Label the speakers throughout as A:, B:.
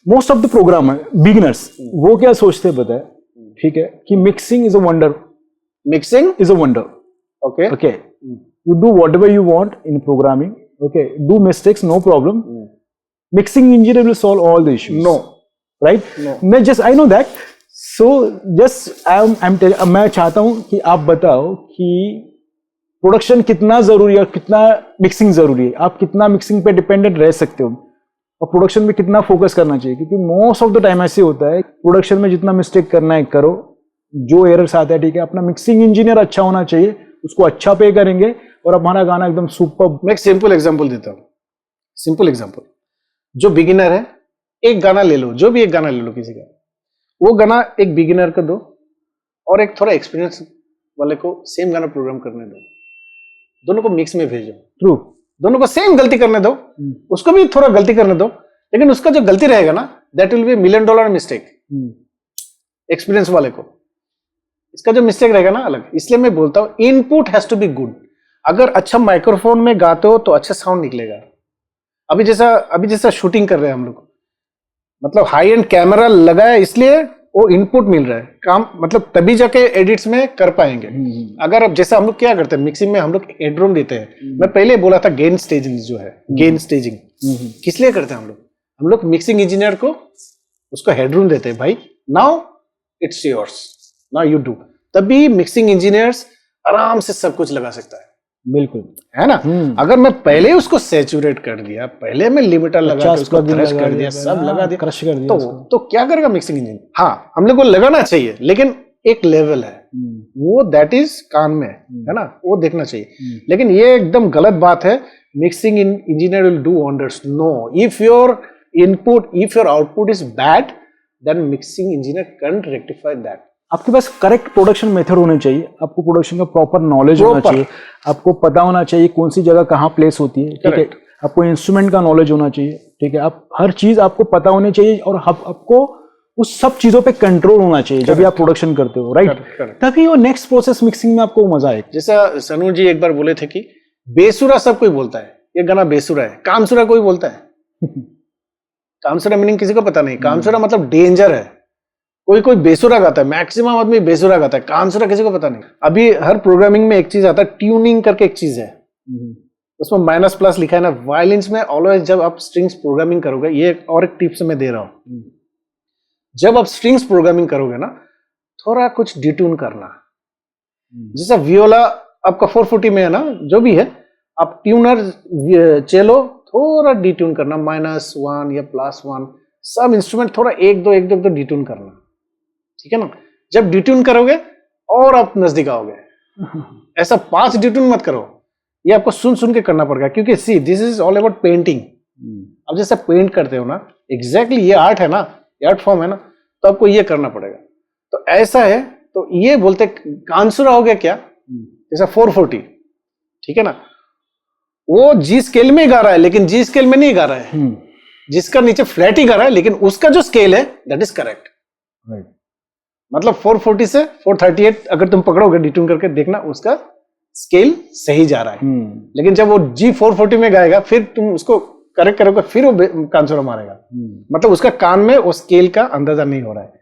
A: Most of the programmer beginners वो क्या सोचते हैं पता है, ठीक है, कि mixing is a wonder,
B: mixing
A: is a wonder.
B: Okay
A: Okay, you do whatever you want in programming. Okay, do mistakes, no problem. Mixing engineer will solve all the issues.
B: No.
A: Right?
B: No.
A: I know that. So just मैं चाहता हूँ कि आप बताओ कि production कितना जरूरी है, कितना मिक्सिंग जरूरी है, आप कितना मिक्सिंग पे डिपेंडेंट रह सकते हो और प्रोडक्शन में कितना फोकस करना चाहिए. क्योंकि मोस्ट ऑफ द टाइम ऐसे होता है प्रोडक्शन में जितना मिस्टेक करना है करो, जो एरर्स आता है, ठीक है, अपना मिक्सिंग इंजीनियर अच्छा होना चाहिए, उसको अच्छा पे करेंगे और हमारा गाना एकदम सुपर.
B: मैं एक सिंपल एग्जांपल देता हूँ. सिंपल एग्जांपल, जो बिगिनर है, एक गाना ले लो, जो भी एक गाना ले लो किसी का, वो गाना एक बिगिनर को दो और एक थोड़ा एक्सपीरियंस वाले को सेम गाना प्रोग्राम करने दो, दोनों को मिक्स में भेजो.
A: ट्रू.
B: दोनों को सेम गलती करने दो, उसको भी थोड़ा गलती करने दो, लेकिन उसका जो गलती रहेगा ना, that will be $1 million mistake. Experience वाले को इसका जो मिस्टेक रहेगा ना अलग. इसलिए मैं बोलता हूं input has to be good. अगर अच्छा माइक्रोफोन में गाते हो तो अच्छा साउंड निकलेगा. अभी जैसा शूटिंग कर रहे हैं हम लोग, मतलब हाई एंड कैमरा लगाया इसलिए वो इनपुट मिल रहा है काम, मतलब तभी जाके एडिट्स में कर पाएंगे. अगर अब जैसा हम लोग क्या करते हैं मिक्सिंग में, हम लोग हेडरूम देते हैं. मैं पहले बोला था गेन स्टेजिंग जो है, गेन स्टेजिंग किस लिए करते हैं हम लोग मिक्सिंग इंजीनियर को उसको हेडरूम देते हैं. भाई now it's yours, now you do. तभी मिक्सिंग इंजीनियर्स आराम से सब कुछ लगा सकता है.
A: बिल्कुल
B: है ना. अगर मैं पहले उसको सैचुरेट कर दिया, पहले मैं लिमिटर लगा के उसको क्रश कर दिया, सब लगा दिया,
A: क्रश कर दिया,
B: तो क्या करेगा मिक्सिंग इंजीनियर. हाँ, हम लोग को लगाना चाहिए, लेकिन एक लेवल है वो, दैट इज कान में है ना, वो देखना चाहिए. लेकिन ये एकदम गलत बात है. Mixing engineer will do wonders. No, if your output is bad, then mixing engineer can rectify that.
A: आपके पास करेक्ट प्रोडक्शन मेथड होने चाहिए, आपको प्रोडक्शन का प्रॉपर नॉलेज होना चाहिए, आपको पता होना चाहिए कौन सी जगह कहाँ प्लेस होती है, ठीक है, आपको इंस्ट्रूमेंट का नॉलेज होना चाहिए, ठीक है, आप हर चीज आपको पता होनी चाहिए और आपको उस सब चीजों पे कंट्रोल होना चाहिए जब भी आप प्रोडक्शन करते हो. राइट. तभी वो नेक्स्ट प्रोसेस मिक्सिंग में आपको मजा आए.
B: जैसा सनू जी एक बार बोले थे कि बेसुरा सब कोई बोलता है, ये गाना बेसुरा है. कामसुरा कोई बोलता है. कामसुरा मीनिंग किसी को पता नहीं. कामसुरा मतलब डेंजर है. कोई बेसुरा गाता है, मैक्सिमम आदमी बेसुरा गाता है. कामसुरा किसी को पता नहीं. अभी हर प्रोग्रामिंग में एक चीज आता है, ट्यूनिंग करके एक चीज है, उसमें माइनस प्लस लिखा है ना. वायलिन्स में ऑलवेज जब आप स्ट्रिंग्स प्रोग्रामिंग करोगे, ये और एक टिप्स मैं दे रहा हूं, जब आप स्ट्रिंग्स प्रोग्रामिंग करोगे ना, थोड़ा कुछ डिट्यून करना. जैसा वियोला आपका 440 में है ना, जो भी है, आप ट्यूनर चेलो थोड़ा डिट्यून करना, -1 या +1, सब इंस्ट्रूमेंट थोड़ा एक दो डिट्यून करना. ठीक है ना. जब डिट्यून करोगे और आप नजदीक आओगे. ऐसा 5 डिट्यून मत करो, ये आपको सुन के करना पड़ेगा. क्योंकि see this is all about painting. अब जैसे पेंट करते हो ना, एग्जैक्टली ये आर्ट है ना, आर्ट फॉर्म है ना, तो आपको ये करना पड़ेगा. तो ऐसा है, तो ये बोलते कांसुरा हो गया क्या, जैसा 440, ठीक है ना, वो जी स्केल में गा रहा है, लेकिन जी स्केल में नहीं गा रहा है. जिसका नीचे फ्लैट ही गा रहा है, लेकिन उसका जो स्केल है दैट इज करेक्ट. मतलब 440 से 438 अगर तुम पकड़ोगे डिट्यून करके, देखना उसका स्केल सही जा रहा है. लेकिन जब वो जी 440 में गाएगा, फिर तुम उसको करेक्ट करोगे, फिर वो कांसुरा मारेगा. मतलब उसका कान में वो स्केल का अंदाजा नहीं हो रहा है,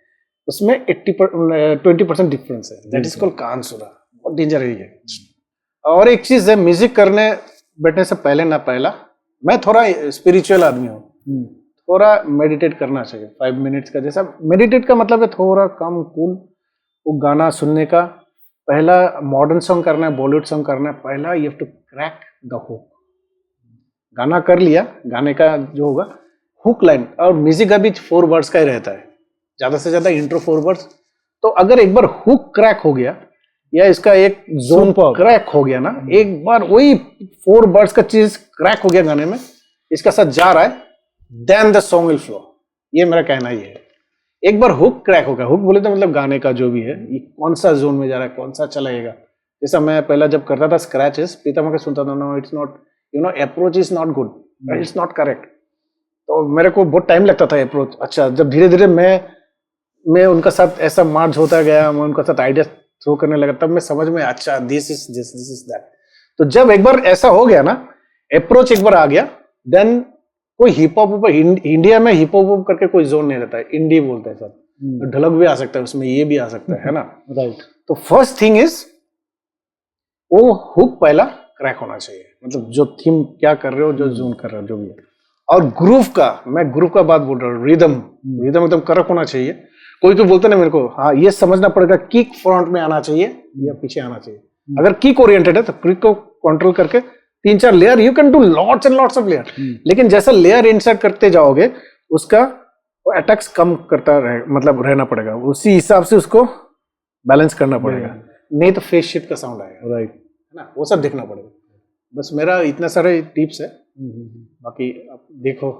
B: उसमें 20% डिफरेंस है. दैट इज कॉल्ड कांसुरा. बहुत डेंजर है. और एक चीज है, म्यूजिक करने बैठने से पहले ना, पहला मैं थोड़ा स्पिरिचुअल आदमी हूँ, थोड़ा मेडिटेट करना चाहिए 5 मिनट्स का. जैसा मेडिटेट का मतलब है थोड़ा कम कूल वो गाना सुनने का. पहला मॉडर्न सॉन्ग करना है, बॉलीवुड सॉन्ग करना है, पहला you have to crack the hook. गाना कर लिया, गाने का जो होगा हुक लाइन, और म्यूजिक का भी 4 वर्ड्स का ही रहता है, ज्यादा से ज्यादा इंट्रो 4 वर्ड्स. तो अगर एक बार हुक क्रैक हो गया या इसका एक जोन क्रैक हो गया ना, एक बार वही 4 वर्ड्स का चीज क्रैक हो गया गाने में, इसका साथ जा रहा है, then the song will flow. ये मेरा कहना ही है. एक बार हुक क्रैक होगा, हुक बोले तो मतलब गाने का जो भी है, ये कौन सा जोन में जा रहा है, कौन सा चलाएगा. जैसा मैं पहला जब करता था स्क्रैचेस, पीता सुनता था, no it's not, you know, approach is not good, it's not correct. तो मेरे को बहुत टाइम लगता था अप्रोच. अच्छा, जब धीरे धीरे मैं उनका साथ ऐसा मार्च होता गया, मैं उनका साथ आइडिया थ्रो करने लगा, तब मैं समझ में, अच्छा दिस इज दैट. तो जब एक बार ऐसा हो गया ना, अप्रोच एक बार आ गया, देन कोई हिप हॉप इंडिया में हिप हॉप करके कोई जोन नहीं रहता है, इंडी बोलते हैं सब। ढलक भी आ सकता है उसमें, ये भी आ सकता है ना।
A: राइट।
B: तो फर्स्ट थिंग इज वो हुक पहला क्रैक होना चाहिए, मतलब जो थीम क्या कर रहे हो, जो जोन कर रहे हो, जो भी है। और ग्रूव का, मैं ग्रूव का बात बोल रहा हूँ, रिदम एकदम कड़क होना चाहिए। कोई बोलते ना मेरे को, हाँ ये समझना पड़ेगा किक फ्रंट में आना चाहिए या पीछे आना चाहिए। अगर किक ओरिएंटेड है तो किक को कंट्रोल करके 3-4 layer, you can do lots and lots of layer. लेकिन जैसा लेयर इंसर्ट करते जाओगे उसका अटैक्स कम करता रहे, मतलब रहना पड़ेगा, उसी हिसाब से उसको बैलेंस करना पड़ेगा, नहीं तो फेस शिफ्ट का साउंड आएगा।
A: राइट
B: है ना, वो सब देखना पड़ेगा। बस मेरा इतना सारे टिप्स है, बाकी आप देखो।